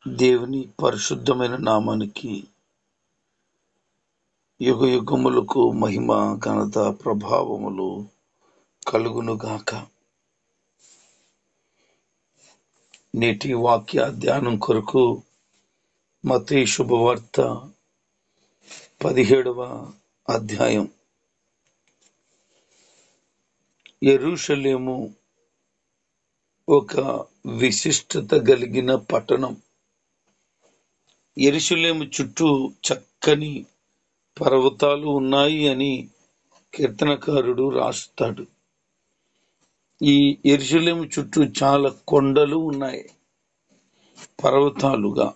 దేవుని పరిశుద్ధమైన నామానికి యుగ యుగములకు మహిమ ఘనత ప్రభావములు కలుగునుగాక. నేటి వాక్య ధ్యానం కొరకు మత్తయి శుభవార్త 17వ అధ్యాయం. యెరూషలేము ఒక విశిష్టత కలిగిన పట్టణం. యెరూషలేము చుట్టూ చక్కని పర్వతాలు ఉన్నాయి అని కీర్తనకారుడు రాస్తాడు. ఈ యెరూషలేము చుట్టూ చాలా కొండలు ఉన్నాయి, పర్వతాలుగా.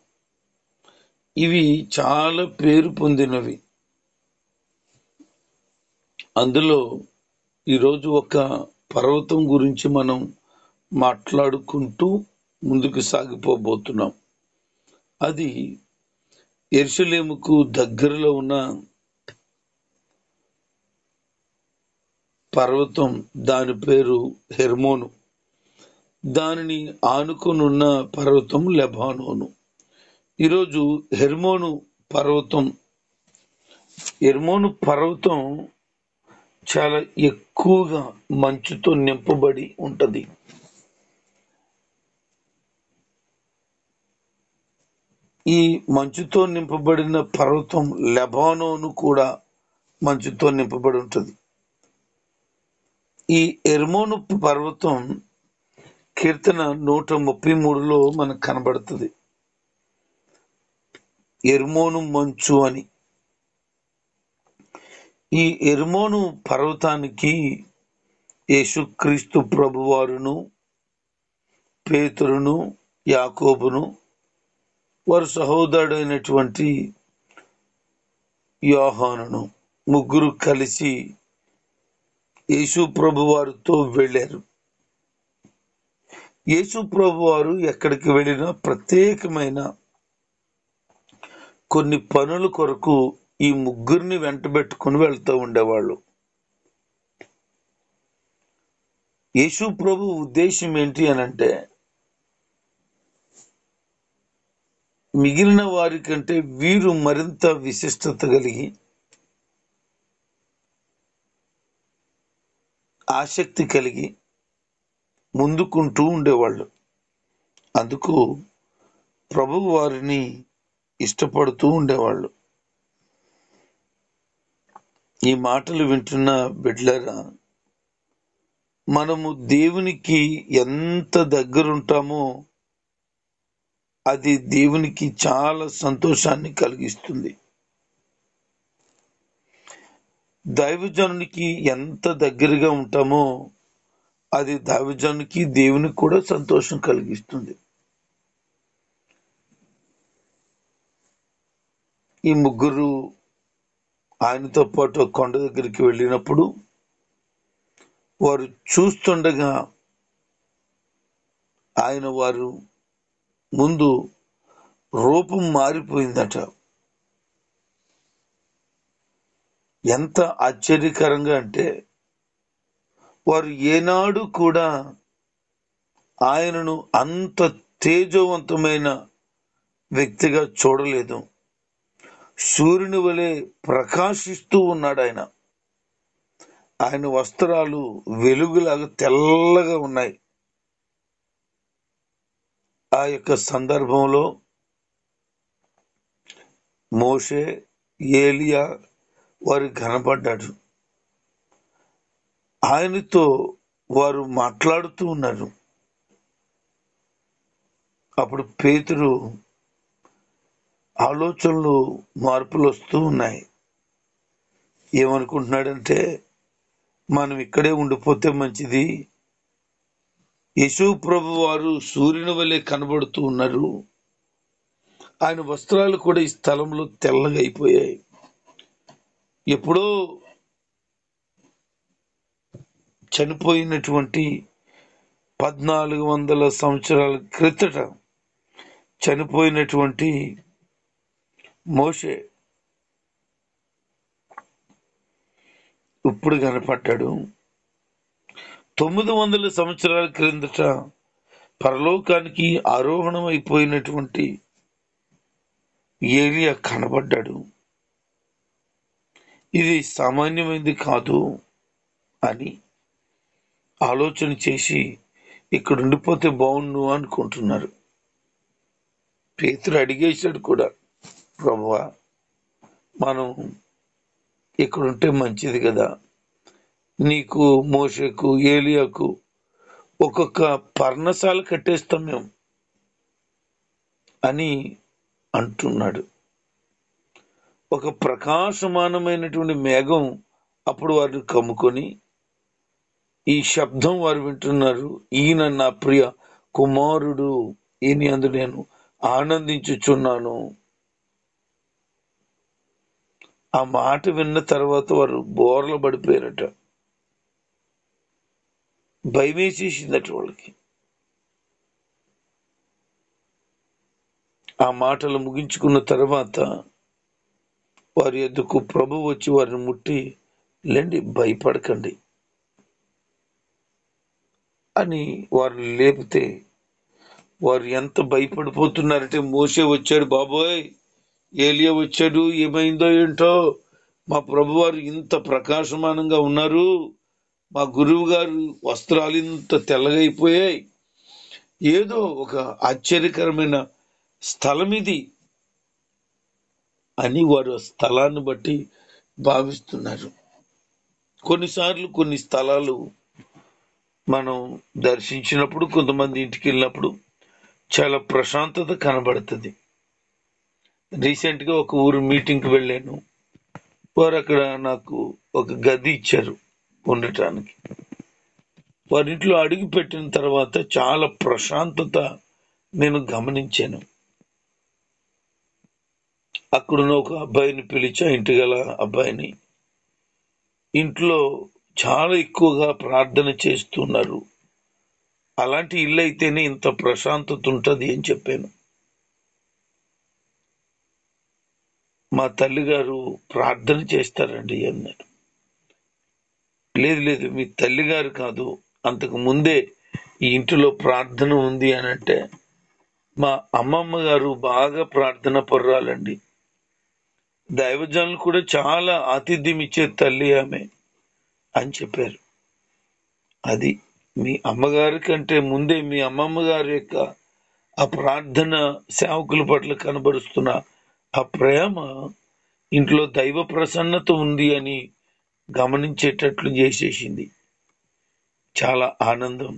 ఇవి చాలా పేరు పొందినవి. అందులో ఈరోజు ఒక పర్వతం గురించి మనం మాట్లాడుకుంటూ ముందుకు సాగిపోబోతున్నాం. అది యెరూషలేముకు దగ్గరలో ఉన్న పర్వతం. దాని పేరు హెర్మోను. దానిని ఆనుకొనున్న పర్వతం లెబానోను. ఈరోజు హెర్మోను పర్వతం చాలా ఎక్కువగా మంచుతో నింపబడి ఉంటది. ఈ మంచుతో నింపబడిన పర్వతం లెబానోను కూడా మంచుతో నింపబడి ఉంటది. ఈ హెర్మోను పర్వతం కీర్తన 133లో మనకు కనబడుతుంది. హెర్మోను మంచు అని. ఈ హెర్మోను పర్వతానికి యేసుక్రీస్తు ప్రభువారును, పేతురును, యాకోబును, వారి సహోదరుడైనటువంటి యోహానును ముగ్గురు కలిసి యేసు ప్రభువారితో వెళ్ళారు. యేసు ప్రభువారు ఎక్కడికి వెళ్ళినా ప్రత్యేకమైన కొన్ని పనుల కొరకు ఈ ముగ్గురిని వెంటబెట్టుకుని వెళ్తూ ఉండేవాళ్ళు. యేసు ప్రభు ఉద్దేశం ఏంటి అనంటే, మిగిలిన వారి కంటే వీరు మరింత విశిష్టత కలిగి, ఆసక్తి కలిగి ముందుకుంటూ ఉండేవాళ్ళు. అందుకు ప్రభు వారిని ఇష్టపడుతూ ఉండేవాళ్ళు. ఈ మాటలు వింటున్న బిడ్డలారా, మనము దేవునికి ఎంత దగ్గరుంటామో అది దేవునికి చాలా సంతోషాన్ని కలిగిస్తుంది. దైవజనునికి ఎంత దగ్గరగా ఉంటామో అది దైవజనునికి దేవునికి కూడా సంతోషం కలిగిస్తుంది. ఈ ముగ్గురు ఆయనతో పాటు కొండ దగ్గరికి వెళ్ళినప్పుడు వారు చూస్తుండగా వారు ముందు రూపం మారిపోయిందట. ఎంత ఆశ్చర్యకరంగా అంటే, వారు ఏనాడు కూడా ఆయనను అంత తేజోవంతమైన వ్యక్తిగా చూడలేదు. సూర్యుని వలె ప్రకాశిస్తూ ఉన్నాడు ఆయన. ఆయన వస్త్రాలు వెలుగులాగా తెల్లగా ఉన్నాయి. ఆ యొక్క సందర్భంలో మోషే, ఏలియా వారు కనపడ్డాడు. ఆయనతో వారు మాట్లాడుతూ ఉన్నారు. అప్పుడు పేతురు ఆలోచనలు మార్పులు వస్తూ ఉన్నాయి. ఏమనుకుంటున్నాడంటే, మనం ఇక్కడే ఉండిపోతే మంచిది. యేసు ప్రభు వారు సూర్యుని వలె కనబడుతూ ఉన్నారు. ఆయన వస్త్రాలు కూడా ఈ స్థలంలో తెల్లగా అయిపోయాయి. ఎప్పుడో చనిపోయినటువంటి 1400 సంవత్సరాల క్రితట చనిపోయినటువంటి మోషే ఇప్పుడు కనపడ్డాడు. 900 సంవత్సరాల క్రిందట పరలోకానికి ఆరోహణం అయిపోయినటువంటి ఏలియా కనబడ్డాడు, ఇది సామాన్యమైనది కాదు అని ఆలోచన చేసి ఇక్కడ ఉండిపోతే బాగుండు అనుకుంటున్నారు. పేతురు అడిగేశాడు కూడా, ప్రభువా మనం ఇక్కడుంటే మంచిది కదా, నీకు మోషేకు ఏలియాకు ఒక్కొక్క పర్ణశాల కట్టేస్తాం మేము అని అంటున్నాడు. ఒక ప్రకాశమానమైనటువంటి మేఘం అప్పుడు వారిని కమ్ముకొని ఈ శబ్దం వారు వింటున్నారు, ఈయన నా ప్రియ కుమారుడు, ఈయన యందు నేను ఆనందించుచున్నాను. ఆ మాట విన్న తర్వాత వారు బోర్ల పడిపోయారట, భయమేసేసిందట వాళ్ళకి. ఆ మాటలు ముగించుకున్న తర్వాత వారి ఎద్దుకు ప్రభు వచ్చి వారిని ముట్టి, లేండి భయపడకండి అని వారు లేపితే వారు ఎంత భయపడిపోతున్నారంటే, మోషే వచ్చాడు బాబోయ్, ఏలియా వచ్చాడు, ఏమైందో ఏంటో, మా ప్రభు వారు ఇంత ప్రకాశమానంగా ఉన్నారు, మా గురువు గారు వస్త్రాలు ఇంత తెల్లగైపోయాయి, ఏదో ఒక ఆశ్చర్యకరమైన స్థలం ఇది అని వారు స్థలాన్ని బట్టి భావిస్తున్నారు. కొన్నిసార్లు కొన్ని స్థలాలు మనం దర్శించినప్పుడు, కొంతమంది ఇంటికి వెళ్ళినప్పుడు చాలా ప్రశాంతత కనబడుతుంది. రీసెంట్ గా ఒక ఊరు మీటింగ్కి వెళ్ళాను. వారు అక్కడ నాకు ఒక గది ఇచ్చారు ఉండటానికి. వారింట్లో అడుగు పెట్టిన తర్వాత చాలా ప్రశాంతత నేను గమనించాను. అక్కడున్న ఒక అబ్బాయిని పిలిచా, ఇంటి గల అబ్బాయిని. ఇంట్లో చాలా ఎక్కువగా ప్రార్థన చేస్తున్నారు, అలాంటి ఇల్లు అయితేనే ఇంత ప్రశాంతత ఉంటుంది అని చెప్పాను. మా తల్లిగారు ప్రార్థన చేస్తారండి అన్నారు. లేదు లేదు, మీ తల్లిగారు కాదు, అంతకు ముందే ఈ ఇంటిలో ప్రార్థన ఉంది అని అంటే, మా అమ్మమ్మ గారు బాగా ప్రార్థన పర్రాలండి, దైవజనులు కూడా చాలా ఆతిథ్యం ఇచ్చే తల్లి ఆమె అని చెప్పారు. అది మీ అమ్మగారి కంటే ముందే మీ అమ్మమ్మ గారి యొక్క ఆ ప్రార్థన సేవకుల పట్ల కనబరుస్తున్న ఆ ప్రేమ ఇంట్లో దైవ ప్రసన్నత ఉంది అని గమనించేటట్లు చేసేసింది. చాలా ఆనందం.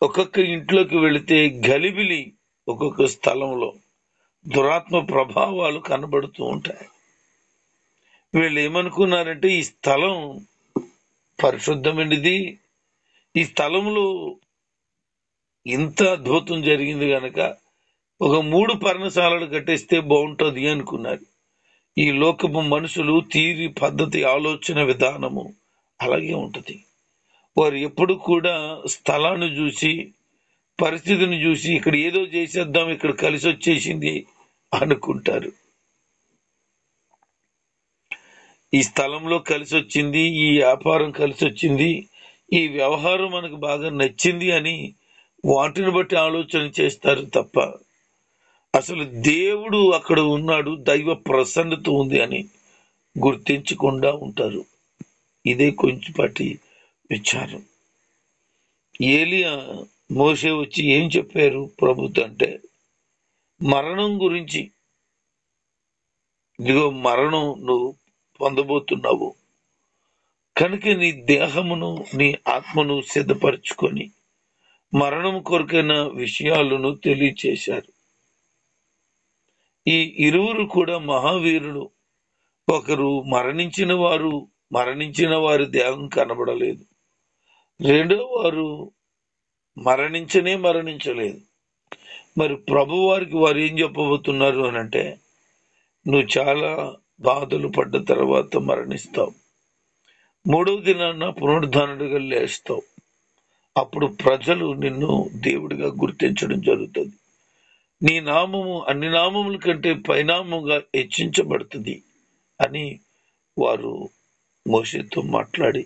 ఒక్కొక్క ఇంట్లోకి వెళితే గలిబిలి, ఒక్కొక్క స్థలంలో దురాత్మ ప్రభావాలు కనబడుతూ ఉంటాయి. వీళ్ళు ఏమనుకున్నారంటే, ఈ స్థలం పరిశుద్ధమైనది, ఈ స్థలంలో ఇంత అద్భుతం జరిగింది గనక ఒక 3 పర్ణశాలలు కట్టేస్తే బాగుంటుంది అనుకున్నారు. ఈ లోకపు మనుషులు తీరి పద్ధతి, ఆలోచన విధానము అలాగే ఉంటది. వారు ఎప్పుడు కూడా స్థలాన్ని చూసి, పరిస్థితిని చూసి, ఇక్కడ ఏదో చేసేద్దాం, ఇక్కడ కలిసి వచ్చేసింది అనుకుంటారు. ఈ స్థలంలో కలిసి వచ్చింది, ఈ వ్యాపారం కలిసి వచ్చింది, ఈ వ్యవహారం మనకు బాగా నచ్చింది అని వాటిని బట్టి ఆలోచన చేస్తారు తప్ప, అసలు దేవుడు అక్కడ ఉన్నాడు, దైవ ప్రసన్నత ఉంది అని గుర్తించకుండా ఉంటారు. ఇదే కొంచెంపాటి విచారం. ఏలియా మోషే వచ్చి ఏం చెప్పారు ప్రభుతో అంటే, మరణం గురించి, ఇదిగో మరణం నువ్వు పొందబోతున్నావు కనుక నీ దేహమును నీ ఆత్మను సిద్ధపరచుకొని మరణం కొరకైన విషయాలను తెలియచేశారు. ఈ ఇరువురు కూడా మహావీరులు. ఒకరు మరణించిన వారి దేహం కనబడలేదు, రెండో వారు మరణించలేదు. మరి ప్రభు వారికి వారు ఏం చెప్పబోతున్నారు అని అంటే, నువ్వు చాలా బాధలు పడ్డ తర్వాత మరణిస్తావు, 3వ దినాన పునరుద్ధానుడిగా లేస్తావు, అప్పుడు ప్రజలు నిన్ను దేవుడిగా గుర్తించడం జరుగుతుంది, నీ నామము అన్ని నామముల కంటే పైనామముగా హెచ్చించబడుతుంది అని వారు మోషేతో మాట్లాడి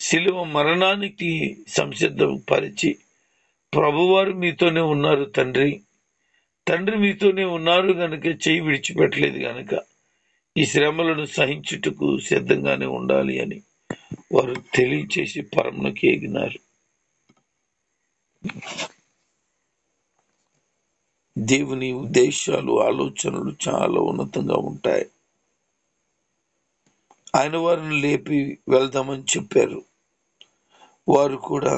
శిలువ మరణానికి సంసిద్ధం పరిచి, ప్రభువారు మీతోనే ఉన్నారు తండ్రి, తండ్రి మీతోనే ఉన్నారు గనుక చెయ్యి విడిచిపెట్టలేదు గనుక ఈ శ్రమలను సహించుటకు సిద్ధంగానే ఉండాలి అని వారు తెలియచేసి పరమునకు ఎగినారు. దేవుని ఉద్దేశాలు, ఆలోచనలు చాలా ఉన్నతంగా ఉంటాయి. ఆయన వారిని లేపి వెళ్దామని చెప్పారు. వారు కూడా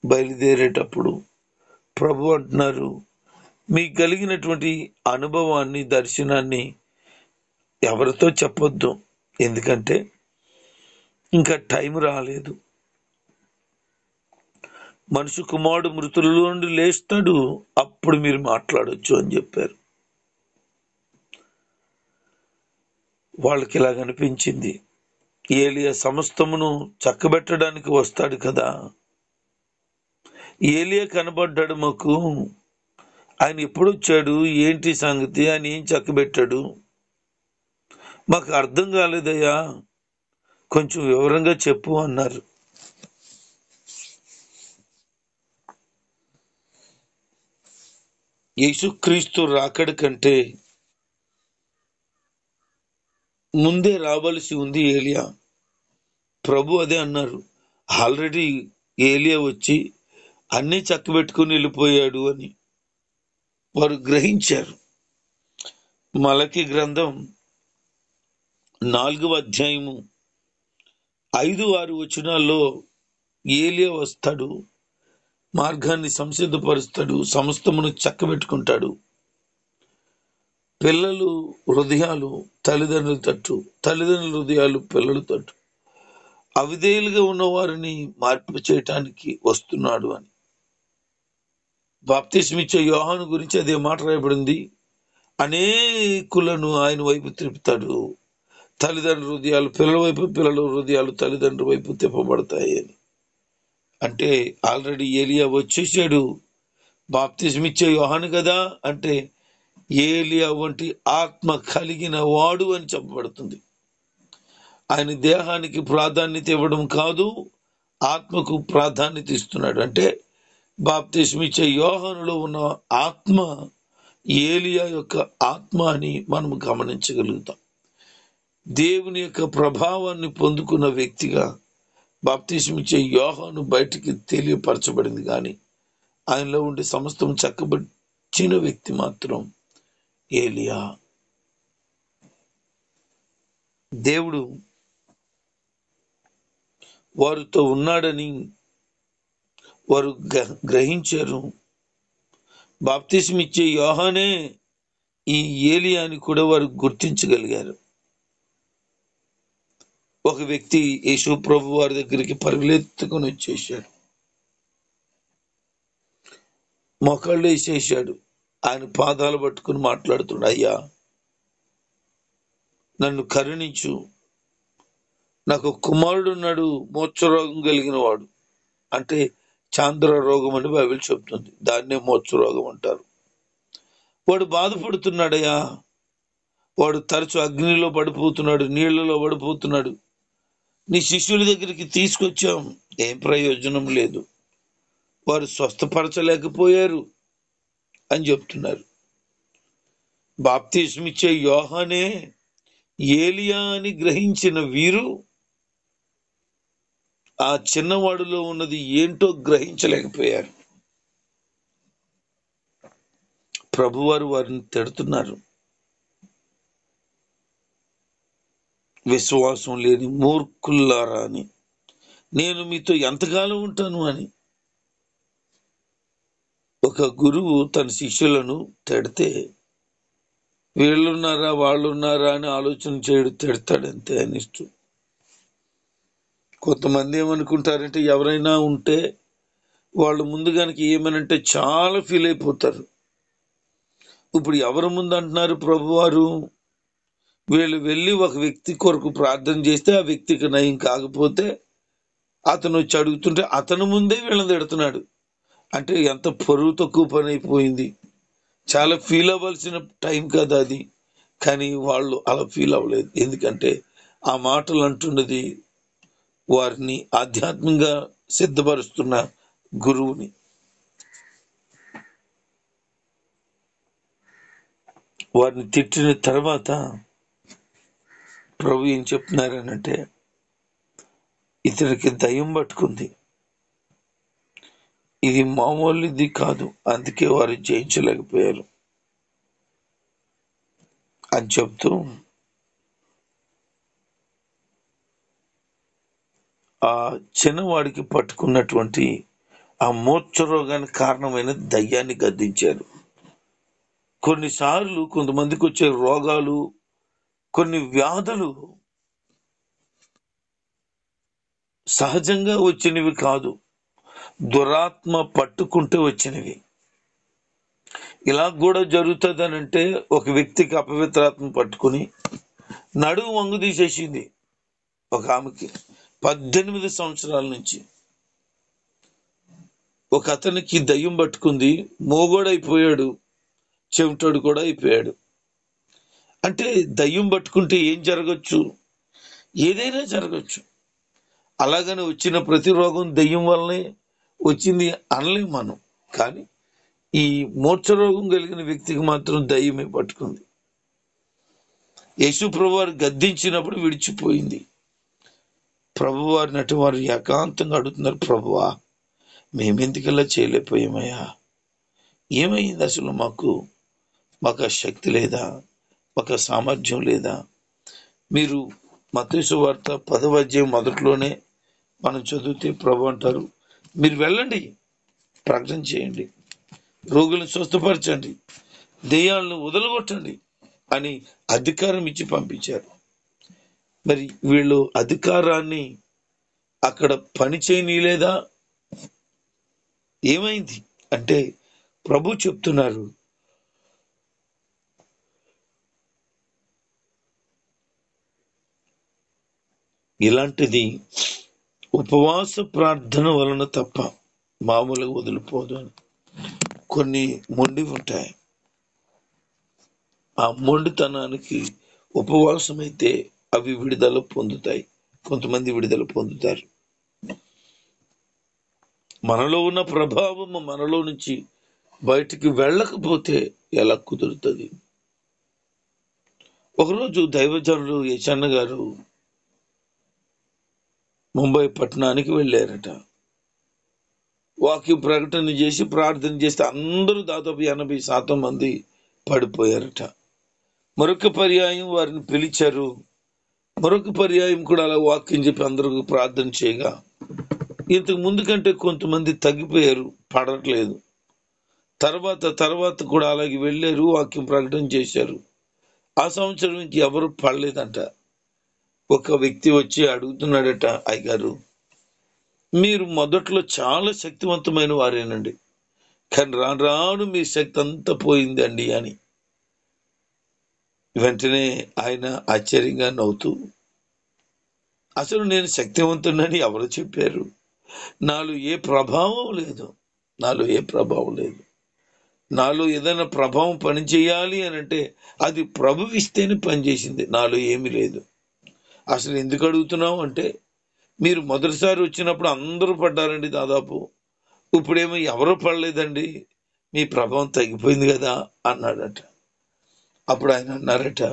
బయలుదేరేటప్పుడు ప్రభు అంటున్నారు, మీకు కలిగినటువంటి అనుభవాన్ని, దర్శనాన్ని ఎవరితో చెప్పొద్దు, ఎందుకంటే ఇంకా టైం రాలేదు. మనుషు కుమారుడు మృతులలో నుండి లేస్తాడు, అప్పుడు మీరు మాట్లాడొచ్చు అని చెప్పారు. వాళ్ళకి ఇలాగ అనిపించింది, ఏలియా సమస్తమును చక్కబెట్టడానికి వస్తాడు కదా, ఏలియా కనబడ్డాడు మాకు, ఆయన ఎప్పుడొచ్చాడు, ఏంటి సంగతి, ఆయన ఏం చక్కబెట్టాడు, మాకు అర్థం కాలేదయ్యా, కొంచెం వివరంగా చెప్పు అన్నారు. యేసుక్రీస్తు రాకడ కంటే ముందే రావలసి ఉంది ఏలియా. ప్రభు అదే అన్నారు, ఆల్రెడీ ఏలియా వచ్చి అన్నీ చక్కబెట్టుకుని వెళ్ళిపోయాడు అని వారు గ్రహించారు. మలకి గ్రంథం 4వ అధ్యాయము 5-6 వచనాల్లో ఏలియా వస్తాడు, మార్గాన్ని సంసిద్ధపరుస్తాడు, సమస్తమును చక్కబెట్టుకుంటాడు. పిల్లలు హృదయాలు తల్లిదండ్రుల తట్టు, తల్లిదండ్రుల హృదయాలు పిల్లల తట్టు, అవిధేయులుగా ఉన్న వారిని మార్పు చేయటానికి వస్తున్నాడు అని. బాప్తిస్మిచ్చే యోహాను గురించి అదే మాట రాయబడింది, అనేకులను ఆయన వైపు తిప్పుతాడు, తల్లిదండ్రుల హృదయాలు పిల్లల వైపు, పిల్లల హృదయాలు తల్లిదండ్రుల వైపు తిప్పబడతాయి అని. అంటే ఆల్రెడీ ఏలియా వచ్చేసాడు, బాప్తిస్మిచ్చే యోహాను కదా అంటే ఏలియా వంటి ఆత్మ కలిగిన వాడు అని చెప్పబడుతుంది. ఆయన దేహానికి ప్రాధాన్యత ఇవ్వడం కాదు, ఆత్మకు ప్రాధాన్యత ఇస్తున్నాడు. అంటే బాప్తిస్మిచ్చే యోహానులో ఉన్న ఆత్మ ఏలియా యొక్క ఆత్మ అని మనం గమనించగలుగుతాం. దేవుని యొక్క ప్రభావాన్ని పొందుకున్న వ్యక్తిగా బాప్తిస్మిచ్చే యోహాను బయటికి తెలియపరచబడింది, కానీ ఆయనలో ఉండే సమస్తం చక్కబడిన వ్యక్తి మాత్రం ఏలియా. దేవుడు వారితో ఉన్నాడని వారు గ్రహించారు. బాప్తిస్మిచ్చే యోహానే ఈ ఏలియా అని కూడా వారు గుర్తించగలిగారు. ఒక వ్యక్తి యేసు ప్రభు వారి దగ్గరికి పరుగులెత్తుకొని వచ్చేసాడు, మొక్కళ్ళు వేసేసాడు, ఆయన పాదాలు పట్టుకుని మాట్లాడుతున్నాడు, అయ్యా నన్ను కరుణించు, నాకు కుమారుడు ఉన్నాడు, మోక్షరోగం కలిగిన వాడు. అంటే చాంద్ర రోగం అని బైబిల్ చెప్తుంది, దాన్నే మోక్షరోగం అంటారు. వాడు బాధపడుతున్నాడయ్యా, వాడు తరచు అగ్నిలో పడిపోతున్నాడు, నీళ్లలో పడిపోతున్నాడు, నీ శిష్యుల దగ్గరికి తీసుకొచ్చాం, ఏం ప్రయోజనం లేదు, వారు స్వస్థపరచలేకపోయారు అని చెప్తున్నారు. బాప్తిస్మిచ్చే యోహానే ఏలియా అని గ్రహించిన వీరు ఆ చిన్నవాడులో ఉన్నది ఏంటో గ్రహించలేకపోయారు. ప్రభువారు వారిని తిడుతున్నారు, విశ్వాసం లేని మూర్ఖుల్లారా అని, నేను మీతో ఎంతకాలం ఉంటాను అని. ఒక గురువు తన శిష్యులను తిడితే వీళ్ళున్నారా వాళ్ళున్నారా అని ఆలోచన చేయడు, తిడతాడంతే అని ఇష్టం. కొంతమంది ఏమనుకుంటారంటే ఎవరైనా ఉంటే వాళ్ళు ముందు కనుక ఏమనంటే చాలా ఫీల్ అయిపోతారు. ఇప్పుడు ఎవరి ముందు అంటున్నారు ప్రభువారు, వీళ్ళు వెళ్ళి ఒక వ్యక్తి కొరకు ప్రార్థన చేస్తే ఆ వ్యక్తికి నయం కాకపోతే అతను వచ్చి అడుగుతుంటే అతను ముందే వీళ్ళని తిడుతున్నాడు. అంటే ఎంత పరువు తక్కువ పని అయిపోయింది. చాలా ఫీల్ అవ్వాల్సిన టైం కదా అది, కానీ వాళ్ళు అలా ఫీల్ అవ్వలేదు. ఎందుకంటే ఆ మాటలు అంటున్నది వారిని ఆధ్యాత్మికంగా సిద్ధపరుస్తున్న గురువుని. వారిని తిట్టిన తర్వాత ప్రభు ఏం చెప్తున్నారనంటే, ఇతనికి దయ్యం పట్టుకుంది, ఇది మామూలుది కాదు, అందుకే వారు జయించలేకపోయారు అని చెప్తూ ఆ చిన్నవాడికి పట్టుకున్నటువంటి ఆ మూర్ఛ రోగానికి కారణమైన దయ్యాన్ని గద్దించారు. కొన్నిసార్లు కొంతమందికి వచ్చే రోగాలు, కొన్ని వ్యాధులు సహజంగా వచ్చినవి కాదు, దురాత్మ పట్టుకుంటే వచ్చినవి. ఇలా కూడా జరుగుతుందనంటే, ఒక వ్యక్తికి అపవిత్రాత్మ పట్టుకుని నడుము వంగు తీసేసింది ఒక ఆమెకి 18 సంవత్సరాల నుంచి. ఒక అతనికి దయ్యం పట్టుకుంది, మోగోడైపోయాడు, చెవిటోడు కూడా అయిపోయాడు. అంటే దయ్యం పట్టుకుంటే ఏం జరగచ్చు? ఏదైనా జరగచ్చు. అలాగని వచ్చిన ప్రతి రోగం దయ్యం వల్లనే వచ్చింది అనలేం మనం. కానీ ఈ మూర్ఛ రోగం కలిగిన వ్యక్తికి మాత్రం దయ్యమే పట్టుకుంది. యేసు ప్రభువారు గద్దించినప్పుడు విడిచిపోయింది. ప్రభువారిని అటు వారు ఏకాంతంగా అడుగుతున్నారు, ప్రభువా మేమెందుకల్లా చేయలేకపోయామయ్యా, ఏమైంది అసలు? మాకు ఆ శక్తి లేదా, మాకు సామర్థ్యం లేదా? మీరు మత్తయి సువార్త 10వ అధ్యాయం మొదట్లోనే మనం చదివితే ప్రభు అంటారు, మీరు వెళ్ళండి, ప్రకటన చేయండి, రోగులను స్వస్థపరచండి, దెయ్యాలను వదలగొట్టండి అని అధికారం ఇచ్చి పంపించారు. మరి వీళ్ళు అధికారాన్ని అక్కడ పని చేయనీలేదా? ఏమైంది అంటే ప్రభు చెప్తున్నారు, ఇలాంటిది ఉపవాస ప్రార్థన వలన తప్ప మామూలుగా వదిలిపోదు అని. కొన్ని మొండి ఉంటాయి, ఆ మొండితనానికి ఉపవాసం అయితే అవి విడుదల పొందుతాయి. కొంతమంది విడుదల పొందుతారు. మనలో ఉన్న ప్రభావం మనలో నుంచి బయటికి వెళ్ళకపోతే ఎలా కుదురుతుంది? ఒకరోజు దైవజనులు యశన్న గారు ముంబై పట్టణానికి వెళ్ళారట. వాక్యం ప్రకటన చేసి ప్రార్థన చేస్తే అందరూ దాదాపు 80% మంది పడిపోయారట. మరొక పర్యాయం వారిని పిలిచారు. మరొక పర్యాయం కూడా అలా వాక్యం చెప్పి అందరూ ప్రార్థన చేయగా ఇంతకు ముందు కంటే కొంతమంది తగ్గిపోయారు, పడట్లేదు. తర్వాత కూడా అలాగే వెళ్ళారు, వాక్యం ప్రకటన చేశారు. ఆ సంవత్సరం నుంచి ఎవరు పడలేదంట. ఒక వ్యక్తి వచ్చి అడుగుతున్నాడట, అయ్యగారు మీరు మొదట్లో చాలా శక్తివంతమైన వారేనండి, కానీ రాను రాను మీ శక్తి అంతా పోయిందండి అని. వెంటనే ఆయన ఆశ్చర్యంగా నవ్వుతూ, అసలు నేను శక్తివంతుడని ఎవరు చెప్పారు? నాలో ఏ ప్రభావం లేదు, నాలో ఏదైనా ప్రభావం పని చేయాలి అని అంటే అది ప్రభు ఇస్తేనే పనిచేసింది, నాలో ఏమీ లేదు. అసలు ఎందుకు అడుగుతున్నావు అంటే, మీరు మొదటిసారి వచ్చినప్పుడు అందరూ పడ్డారండి దాదాపు, ఇప్పుడేమో ఎవరూ పడలేదండి, మీ ప్రభావం తగ్గిపోయింది కదా అన్నాడట. అప్పుడు ఆయన అన్నారట,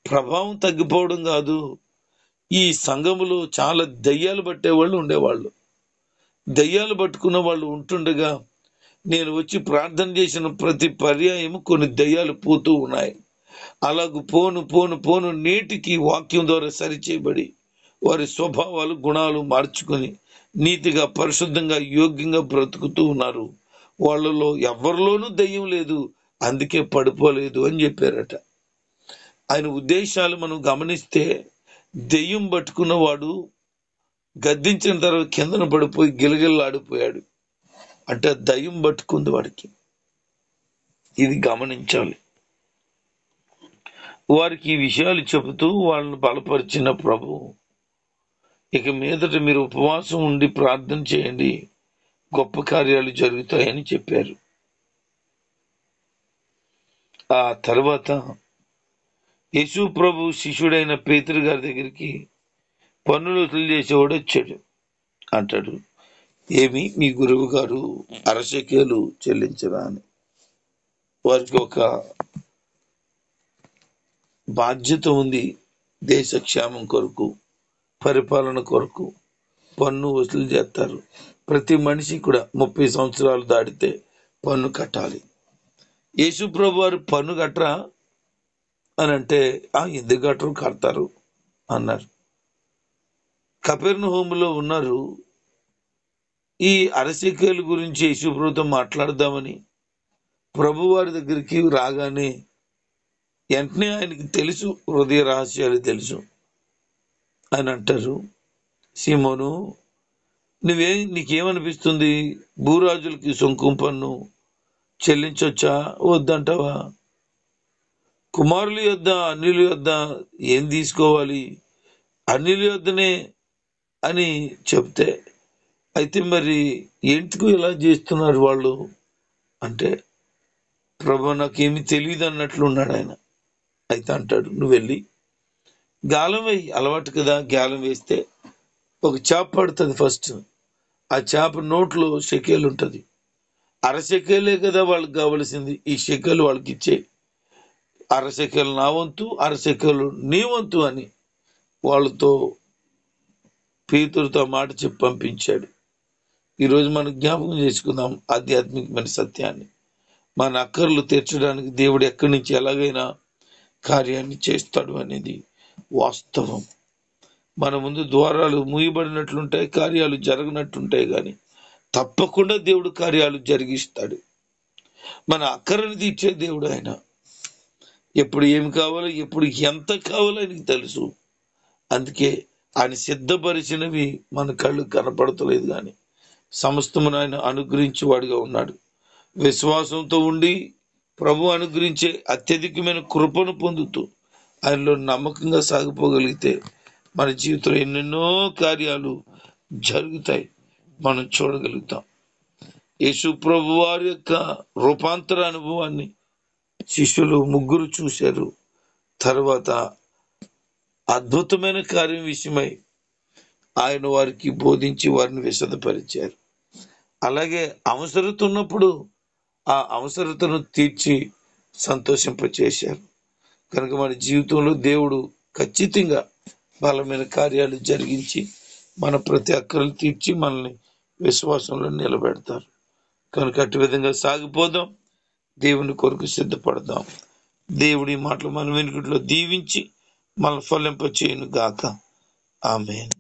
ప్రభావం తగ్గిపోవడం కాదు, ఈ సంఘములో చాలా దయ్యాలు పట్టేవాళ్ళు ఉండేవాళ్ళు. దయ్యాలు పట్టుకున్న వాళ్ళు ఉంటుండగా నేను వచ్చి ప్రార్థన చేసిన ప్రతి పర్యాయము కొన్ని దయ్యాలు పోతూ ఉన్నాయి. అలాగూ పోను నేటికి వాక్యం ద్వారా సరిచేయబడి వారి స్వభావాలు, గుణాలు మార్చుకొని నీతిగా, పరిశుద్ధంగా, యోగ్యంగా బ్రతుకుతూ ఉన్నారు. వాళ్ళలో ఎవరిలోనూ దయ్యం లేదు, అందుకే పడిపోలేదు అని చెప్పారట. ఆయన ఉద్దేశాలు మనం గమనిస్తే, దెయ్యం పట్టుకున్నవాడు గద్దించిన తర్వాత కిందన పడిపోయి గిలగిల్లాడిపోయాడు అంటే దయ్యం పట్టుకుంది వాడికి. ఇది గమనించాలి. వారికి ఈ విషయాలు చెబుతూ వాళ్ళని బలపరిచిన ప్రభు, ఇక మీదట మీరు ఉపవాసం ఉండి ప్రార్థన చేయండి, గొప్ప కార్యాలు జరుగుతాయని చెప్పారు. ఆ తర్వాత యేసు ప్రభు శిష్యుడైన పేతురు గారి దగ్గరికి పన్నులు వసూలు చేసేవాడు వచ్చాడు. అంటాడు, ఏమి మీ గురువు గారు అరశకేలు చెల్లించరా అని. వారికి ఒక బాధ్యత ఉంది. దేశ క్షేమం కొరకు, పరిపాలన కొరకు పన్ను వసూలు చేస్తారు. ప్రతి మనిషి కూడా 30 సంవత్సరాలు దాటితే పన్ను కట్టాలి. యేసు ప్రభు వారు పన్ను కట్టరా అని అంటే, ఎందుకు కట్టరు, కడతారు అన్నారు. కపెర్నహూములో ఉన్నారు. ఈ అరసెకేలు గురించి యేసు ప్రభుతో మాట్లాడదామని ప్రభు వారి దగ్గరికి రాగానే వెంటనే ఆయనకి తెలుసు, హృదయ రహస్యాలు తెలుసు. ఆయన అంటారు, సీమోను, నీకేమనిపిస్తుంది? భూరాజులకి సుంకం పన్ను చెల్లించొచ్చా వద్దంటావా? కుమారుల యొద్ద అన్యుల యొద్ద ఏం తీసుకోవాలి? అన్యుల యొద్దనే అని చెప్తే, అయితే మరి ఎందుకు ఇలా చేస్తున్నారు వాళ్ళు అంటే, ప్రభు నాకేమి తెలియదు అన్నట్లున్నాడు ఆయన. అయితే అంటాడు, నువ్వు వెళ్ళి గాలం వేయి. అలవాటు కదా, గాలం వేస్తే ఒక చేప పడుతుంది. ఫస్ట్ ఆ చేప నోట్లో షెకేలు ఉంటుంది. అరశెకేలే కదా వాళ్ళకి కావలసింది. ఈ షెకేలు వాళ్ళకి ఇచ్చే, అరశెకేలు నా వంతు, అరశెకేలు నీ వంతు అని వాళ్ళతో పేతురుతో మాట చెప్పి పంపించాడు. ఈరోజు మనం జ్ఞాపకం చేసుకుందాం ఆధ్యాత్మికమైన సత్యాన్ని. మన అక్కర్లు తీర్చడానికి దేవుడు ఎక్కడి నుంచి ఎలాగైనా కార్యాన్ని చేస్తాడు అనేది వాస్తవం. మన ముందు ద్వారాలు మూయబడినట్లుంటాయి, కార్యాలు జరగనట్టుంటాయి, కానీ తప్పకుండా దేవుడు కార్యాలు జరిగిస్తాడు. మన అక్కరని తీర్చే దేవుడు ఆయన. ఎప్పుడు ఏమి కావాలో, ఎప్పుడు ఎంత కావాలో ఆయనకి తెలుసు. అందుకే ఆయన సిద్ధపరిచినవి మన కళ్ళు కనపడతలేదు, కానీ సమస్తమును ఆయన అనుగ్రహించేవాడిగా ఉన్నాడు. విశ్వాసంతో ఉండి ప్రభు అనుగ్రహించే అత్యధికమైన కృపను పొందుతూ ఆయనలో నమ్మకంగా సాగిపోగలిగితే మన జీవితంలో ఎన్నెన్నో కార్యాలు జరుగుతాయి, మనం చూడగలుగుతాం. యేసు ప్రభు వారి యొక్క రూపాంతర అనుభవాన్ని శిష్యులు 3 చూశారు. తర్వాత అద్భుతమైన కార్యం విషయమై ఆయన వారికి బోధించి వారిని విశదపరిచారు. అలాగే అవసరత ఉన్నప్పుడు ఆ అవసరతను తీర్చి సంతోషింపచేశారు. కనుక మన జీవితంలో దేవుడు ఖచ్చితంగా బలమైన కార్యాలు జరిగించి మన ప్రతి అక్కరలు తీర్చి మనల్ని విశ్వాసంలో నిలబెడతారు. కనుక అటు విధంగా సాగిపోదాం, దేవుని కొరకు సిద్ధపడదాం. దేవుడి మాటలు మన వెనుకట్లో దీవించి మన ఫలింప చేయను గాక. ఆమేన్.